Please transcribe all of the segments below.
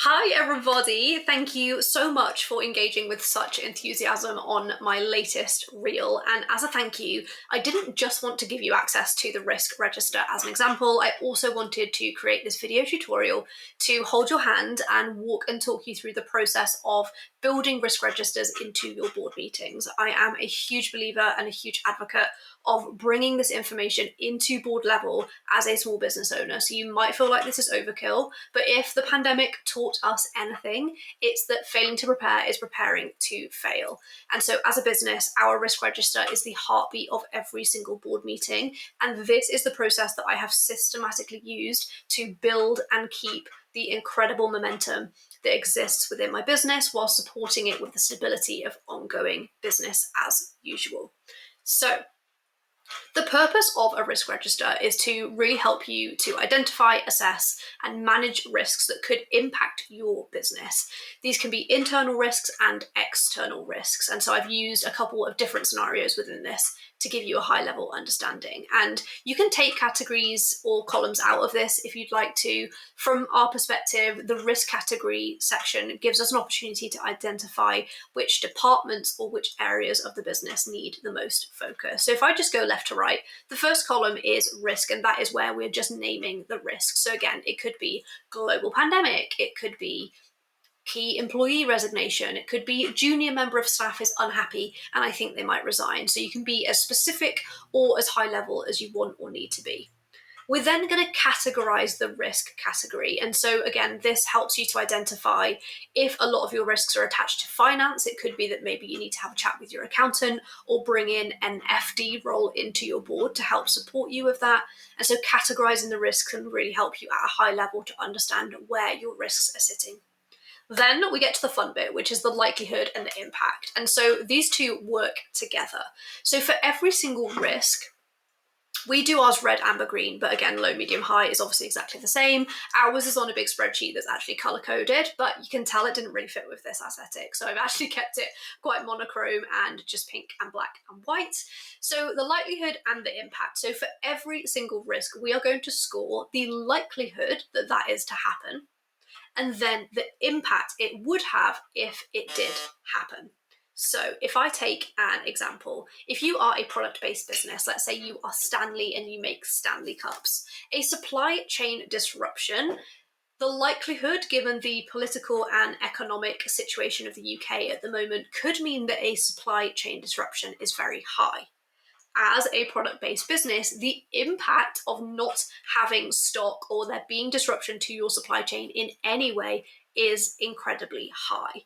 Hi everybody, thank you so much for engaging with such enthusiasm on my latest reel. And as a thank you, I didn't just want to give you access to the risk register as an example, I also wanted to create this video tutorial to hold your hand and walk and talk you through the process of building risk registers into your board meetings. I am a huge believer and a huge advocate of bringing this information into board level as a small business owner. So you might feel like this is overkill, but if the pandemic taught us anything, it's that failing to prepare is preparing to fail. And so as a business, our risk register is the heartbeat of every single board meeting. And this is the process that I have systematically used to build and keep the incredible momentum that exists within my business while supporting it with the stability of ongoing business as usual. So the purpose of a risk register is to really help you to identify, assess, and manage risks that could impact your business. These can be internal risks and external risks. And so I've used a couple of different scenarios within this to give you a high level understanding. And you can take categories or columns out of this if you'd like to. From our perspective, the risk category section gives us an opportunity to identify which departments or which areas of the business need the most focus. So if I just go left to right, the first column is risk, and that is where we're just naming the risk. So again, it could be global pandemic, it could be key employee resignation, it could be a junior member of staff is unhappy and I think they might resign. So you can be as specific or as high level as you want or need to be. We're then going to categorize the risk category. And so again, this helps you to identify if a lot of your risks are attached to finance. It could be that maybe you need to have a chat with your accountant or bring in an FD role into your board to help support you with that. And so categorizing the risks can really help you at a high level to understand where your risks are sitting. Then we get to the fun bit, which is the likelihood and the impact. And so these two work together. So for every single risk, we do ours red, amber, green, but again, low, medium, high is obviously exactly the same. Ours is on a big spreadsheet that's actually color-coded, but you can tell it didn't really fit with this aesthetic. So I've actually kept it quite monochrome and just pink and black and white. So the likelihood and the impact. So for every single risk, we are going to score the likelihood that that is to happen, and then the impact it would have if it did happen. So if I take an example, if you are a product-based business, let's say you are Stanley and you make Stanley cups, a supply chain disruption, the likelihood, given the political and economic situation of the UK at the moment, could mean that a supply chain disruption is very high. As a product-based business, the impact of not having stock or there being disruption to your supply chain in any way is incredibly high.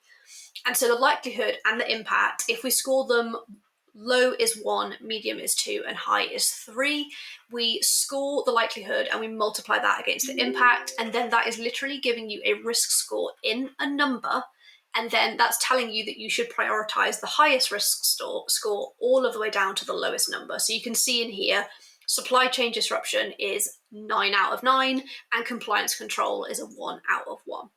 And so the likelihood and the impact, if we score them, low is 1, medium is 2, and high is 3, we score the likelihood and we multiply that against the impact, and then that is literally giving you a risk score in a number. And then that's telling you that you should prioritize the highest risk score all of the way down to the lowest number. So you can see in here, supply chain disruption is 9 out of 9, and compliance control is a 1 out of 1.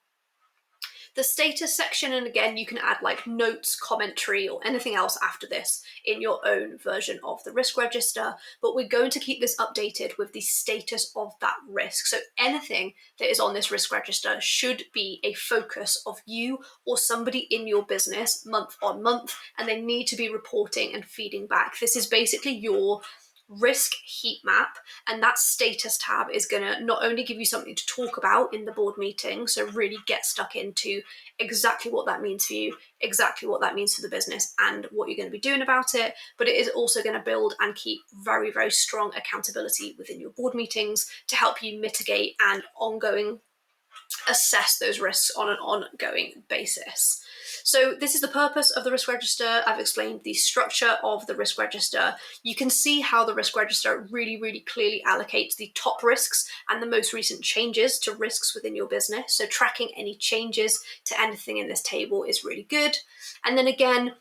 The status section, and again, you can add like notes, commentary, or anything else after this in your own version of the risk register, but we're going to keep this updated with the status of that risk. So anything that is on this risk register should be a focus of you or somebody in your business month on month, and they need to be reporting and feeding back. This is basically your risk heat map, and that status tab is going to not only give you something to talk about in the board meeting, so really get stuck into exactly what that means for you, exactly what that means for the business, and what you're going to be doing about it, but it is also going to build and keep very, very strong accountability within your board meetings to help you mitigate and ongoing assess those risks on an ongoing basis. So this is the purpose of the risk register. I've explained the structure of the risk register. You can see how the risk register really, really clearly allocates the top risks and the most recent changes to risks within your business. So tracking any changes to anything in this table is really good. And then again,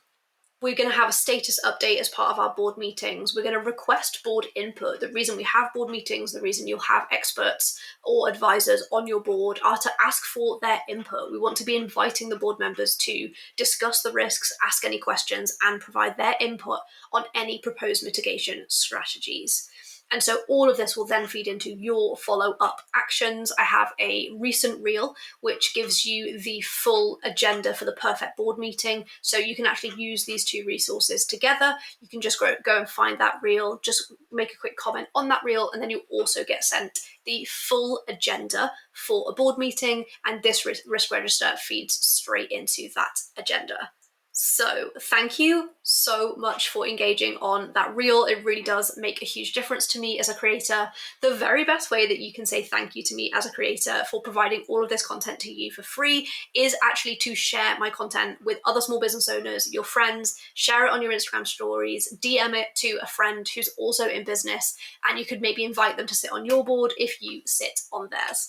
we're going to have a status update as part of our board meetings. We're going to request board input. The reason we have board meetings, the reason you'll have experts or advisors on your board are to ask for their input. We want to be inviting the board members to discuss the risks, ask any questions, and provide their input on any proposed mitigation strategies. And so all of this will then feed into your follow-up actions. I have a recent reel which gives you the full agenda for the perfect board meeting. So you can actually use these two resources together. You can just go and find that reel, just make a quick comment on that reel, and then you also get sent the full agenda for a board meeting, and this risk register feeds straight into that agenda. So thank you so much for engaging on that reel. It really does make a huge difference to me as a creator. The very best way that you can say thank you to me as a creator for providing all of this content to you for free is actually to share my content with other small business owners, your friends, share it on your Instagram stories, DM it to a friend who's also in business, and you could maybe invite them to sit on your board if you sit on theirs.